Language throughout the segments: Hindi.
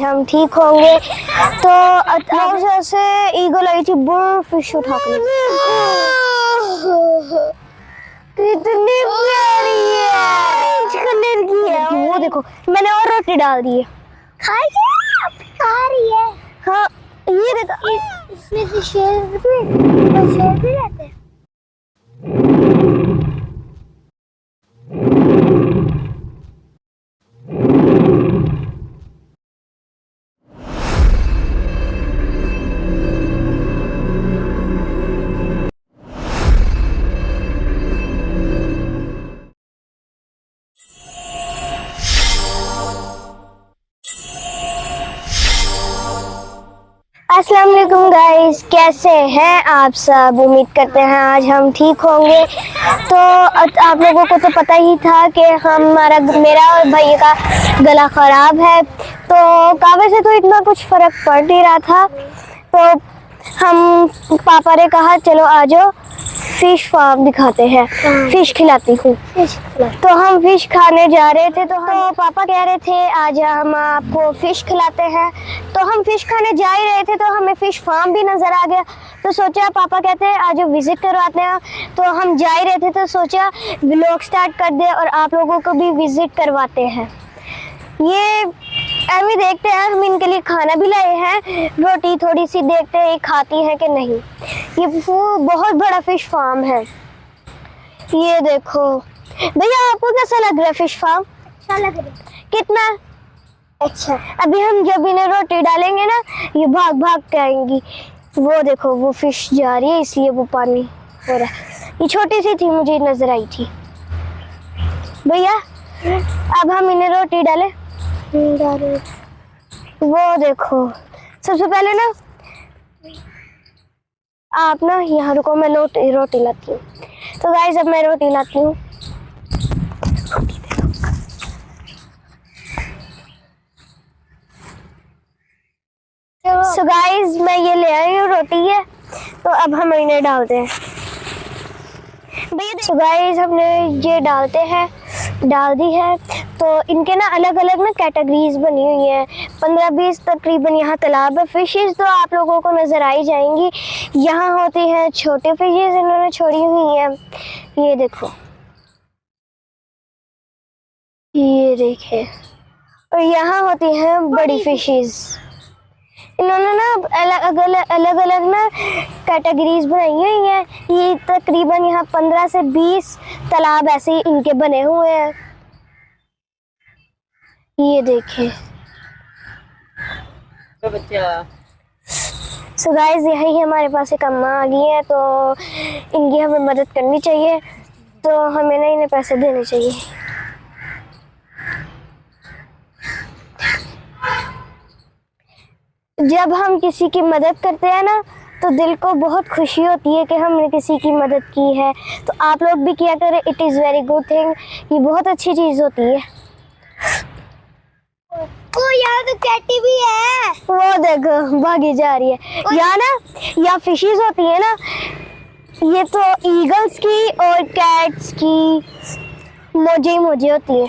हम ठीक होंगे। तो अब से ईगल आई थी बड़ी फिश उठा के, कितनी प्यारी है, कलर की है। वो देखो मैंने और रोटी डाल दी है, खा रही है। हाँ ये देखो, इसमें से शेर भी रहते हैं। अस्सलाम वालेकुम गाइस, कैसे हैं आप सब? उम्मीद करते हैं आज हम ठीक होंगे। तो आप लोगों को तो पता ही था कि मेरा और भैया का गला ख़राब है, तो कावे से तो इतना कुछ फ़र्क पड़ नहीं रहा था। तो हम पापा ने कहा चलो आ जाओ फिश फार्म दिखाते हैं, फिश खिलाती हूँ। तो हम फिश खाने जा रहे थे, तो पापा कह रहे थे आज हम आपको फिश खिलाते हैं। तो हम फिश खाने जा ही रहे थे, तो हमें फिश फार्म भी नज़र आ गया। तो सोचा पापा कहते हैं आज विज़िट करवाते हैं। तो हम जा ही रहे थे, तो सोचा व्लॉग स्टार्ट कर दे और आप लोगों को भी विज़िट करवाते हैं। ये अभी देखते हैं, हम इनके लिए खाना भी लाए हैं, रोटी थोड़ी सी देखते हैं खाती हैं कि नहीं। ये वो बहुत बड़ा फिश फार्म है। ये देखो भैया, आपको कैसा लग रहा है फिश फार्म? अच्छा लग रहा है। कितना अच्छा? अभी हम जब इन्हें रोटी डालेंगे ना, ये भाग भाग के आएंगी। वो देखो वो फिश जा रही है, इसलिए वो पानी हो रहा है। ये छोटी सी थी, मुझे नजर आई थी। भैया अब हम इन्हें रोटी डालें। वो देखो, सबसे पहले ना आप ना यहाँ रुको, मैं रोटी लाती हूँ। तो गाइस अब मैं रोटी लाती हूँ। सो गाइस मैं ये ले आई हूँ रोटी है, तो अब हम इन्हें डालते हैं। सो गाइस हमने ये डाल दी है। तो इनके ना अलग अलग ना कैटेगरीज बनी हुई हैं, 15-20 तकरीबन यहाँ तालाब है। फिशेस तो आप लोगों को नज़र आई जाएंगी। यहाँ होती हैं छोटे फिशेस, इन्होंने छोड़ी हुई हैं। ये देखो, ये देखे। और यहाँ होती हैं बड़ी फिशेस। इन्होंने ना अलग अलग ना कैटेगरीज बनाई हुई हैं। ये तकरीबन यहाँ 15 से 20 तालाब ऐसे ही इनके बने हुए हैं। ये देखें। सो गाइस यही हमारे पास एक अम्मा आ गई है, तो इनकी हमें मदद करनी चाहिए। तो हमें ना इन्हें पैसे देने चाहिए। जब हम किसी की मदद करते हैं ना, तो दिल को बहुत खुशी होती है कि हमने किसी की मदद की है। तो आप लोग भी किया करें, it is very good thing. ये बहुत अच्छी चीज़ होती है। ओ यहाँ तो कैटी भी है, वो देखो भागी जा रही है। यहाँ ना यहाँ फिशेस होती है ना, ये तो ईगल्स की और कैट्स की मोजे होती है।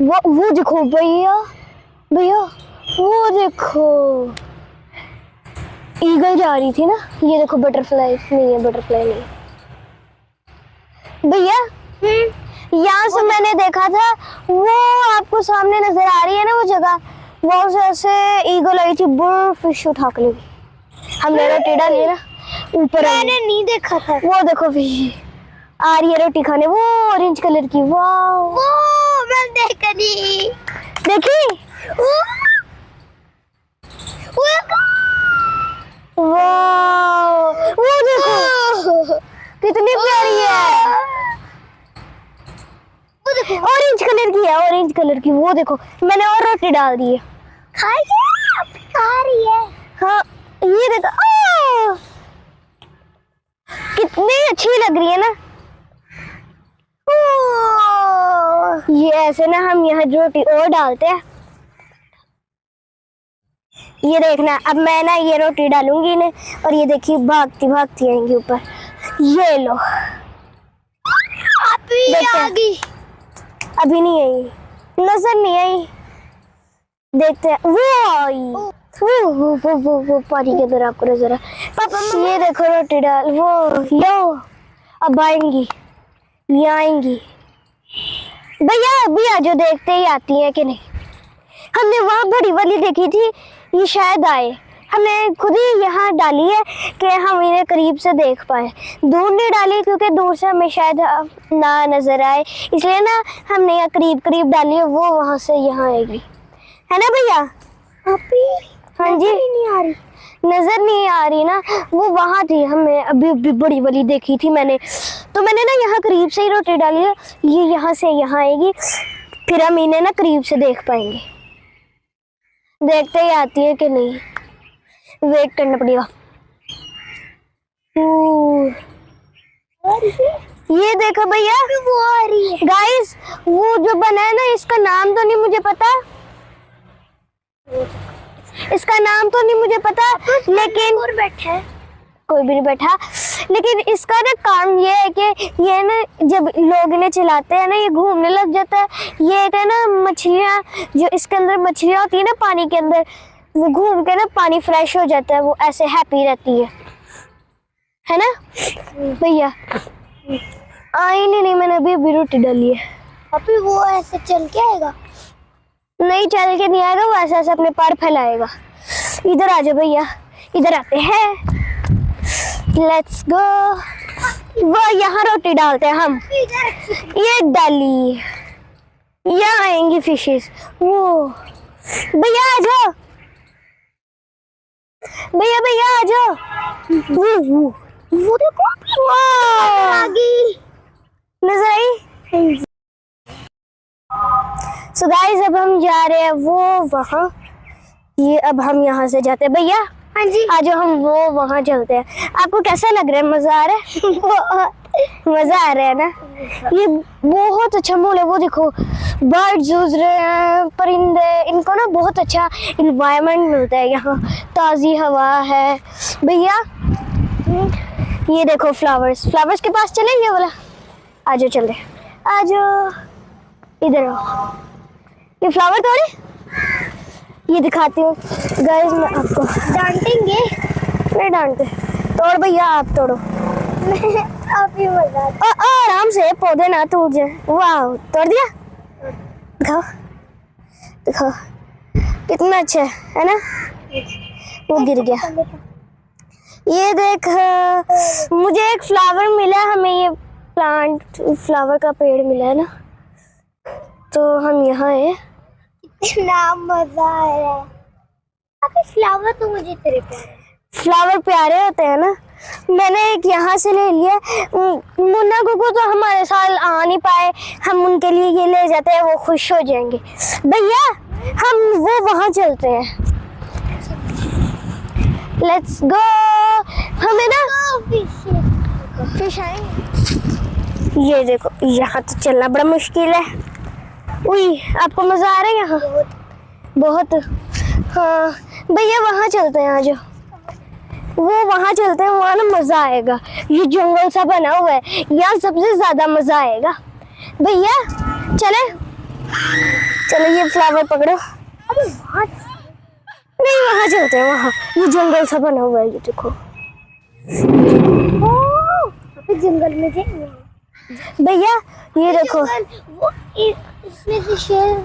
वो देखो भैया, वो देखो ईगल जा रही थी ना। ये देखो बटरफ्लाई नहीं है, बटरफ्लाई नहीं भैया। यहाँ से मैंने देखा था, वो आपको सामने नजर आ रही है ना वो जगह, वो से ईगल आई थी, बड़ी फिश उठा के लेगी। हमने रोटी डाली ना ऊपर, मैंने नहीं देखा था। वो देखो फिश आ रही है रोटी खाने, वो ऑरेंज कलर की। वाह वो मैं देखी वाह, वो देखो कितनी प्यारी है। वो देखो ऑरेंज कलर की है, ऑरेंज कलर की। वो देखो मैंने और रोटी डाल दी है, खा रही है। हाँ ये देखो, कितनी अच्छी लग रही है ना। ये ऐसे ना हम यहाँ रोटी और डालते हैं। ये देखना, अब मैं ना ये रोटी डालूंगी इन्हें, और ये देखिए भागती भागती आएंगी ऊपर। ये लो, अभी आ गई। अभी नहीं आई, नजर नहीं आई। देखते हैं। वो आई, वो पानी के अंदर आपको नजर आ। पापा ये देखो रोटी डाल, वो लो अब आएंगी, ये आएंगी। भैया अभी आ जो, देखते ही आती है कि नहीं। हमने वहाँ बड़ी वाली देखी थी, ये शायद आए। हमने खुद ही यहाँ डाली है कि हम इन्हें करीब से देख पाए। दूर नहीं डाली क्योंकि दूर से हमें शायद ना नजर आए, इसलिए ना हमने यहाँ करीब करीब डाली है। वो वहाँ से यहाँ आएगी, है ना भैया? हाँ जी, नहीं आ रही, नजर नहीं आ रही ना, वो वहाँ थी। हमें अभी अभी बड़ी वाली देखी थी मैंने, तो मैंने ना यहाँ करीब से ही रोटी डाली है। ये यहाँ से यहाँ आएगी, फिर हम इन्हें ना करीब से देख पाएंगे। देखते ही आती है कि नहीं, वेट करना पड़ेगा। ये देखो भैया, वो आ रही है। गाइस वो जो बना है ना, इसका नाम तो नहीं मुझे पता, इसका नाम तो नहीं मुझे पता, लेकिन और बैठा है, कोई भी नहीं बैठा। लेकिन इसका ना काम ये है कि ये ना जब लोग इन्हें चलाते हैं ना, ये घूमने लग जाता है। ये है ना मछलियाँ, जो इसके अंदर मछलियाँ होती है ना पानी के अंदर, वो घूम के ना पानी फ्रेश हो जाता है, वो ऐसे हैप्पी रहती है ना भैया? आई नहीं, मैंने अभी अभी रोटी डाली है। अभी वो ऐसे चल के आएगा? नहीं, चल के नहीं आएगा, वो ऐसे ऐसे अपने पैर फैलाएगा। इधर आ जाओ भैया, इधर आते हैं, लेट्स गो। वो यहाँ रोटी डालते हैं हम, ये डाली, यहाँ आएंगी फिशेस। वो भैया आ जाओ, भैया भैया आ जाओ। वो देखो, आ गई, नजर आई। सो गाइस अब हम जा रहे हैं वो वहाँ, ये अब हम यहाँ से जाते हैं। भैया हाँ जी, आज हम वो वहाँ चलते हैं। आपको कैसा लग रहा है? मजा आ रहा है? मजा आ रहा है ना? ये बहुत अच्छा माहौल है। वो देखो बर्ड जूझ रहे हैं, परिंदे, इनको ना बहुत अच्छा इन्वायरमेंट मिलता है यहाँ, ताज़ी हवा है। भैया ये देखो फ्लावर्स, फ्लावर्स के पास चले, ये वाला आ जाओ, चल रहे आ जाओ, इधर आओ। ये फ्लावर तोड़े, ये दिखाती हूँ गाइस मैं आपको। डांटेंगे? नहीं डांटते, तोड़ भैया, आप तोड़ो। आप ही मजा आराम से, पौधे ना टूट जाए। वाह, तोड़ दिया, दिखाओ दिखाओ, कितना अच्छा है ना? वो गिर गया। ये देख, मुझे एक फ्लावर मिला, हमें ये प्लांट फ्लावर का पेड़ मिला है ना, तो हम यहाँ है। इतना मजा आया। अभी फ्लावर तो मुझे तेरे प्यारे, फ्लावर प्यारे होते हैं ना। मैंने एक यहाँ से ले लिया। मुन्ना गुगु तो हमारे साथ आ नहीं पाए, हम उनके लिए ये ले जाते हैं, वो खुश हो जाएंगे। भैया हम वो वहाँ चलते हैं, लेट्स गो। हमें ना फिश आएंगे। ये देखो, यहाँ तो चलना बड़ा मुश्किल है। उई, आपको मजा आ रहा है यहाँ? बहुत। हाँ भैया वहाँ चलते हैं, आज वो वहाँ चलते हैं, वहाँ ना मजा आएगा। ये जंगल सा बना हुआ है, यहाँ सबसे ज्यादा मजा आएगा। भैया चले चलो, ये फ्लावर पकड़ो। अरे वहाँ नहीं, वहाँ चलते हैं, वहाँ ये जंगल सा बना हुआ है, ये देखो। जंगल में जाएंगे भैया, ये देखो। वो इसमें से शेर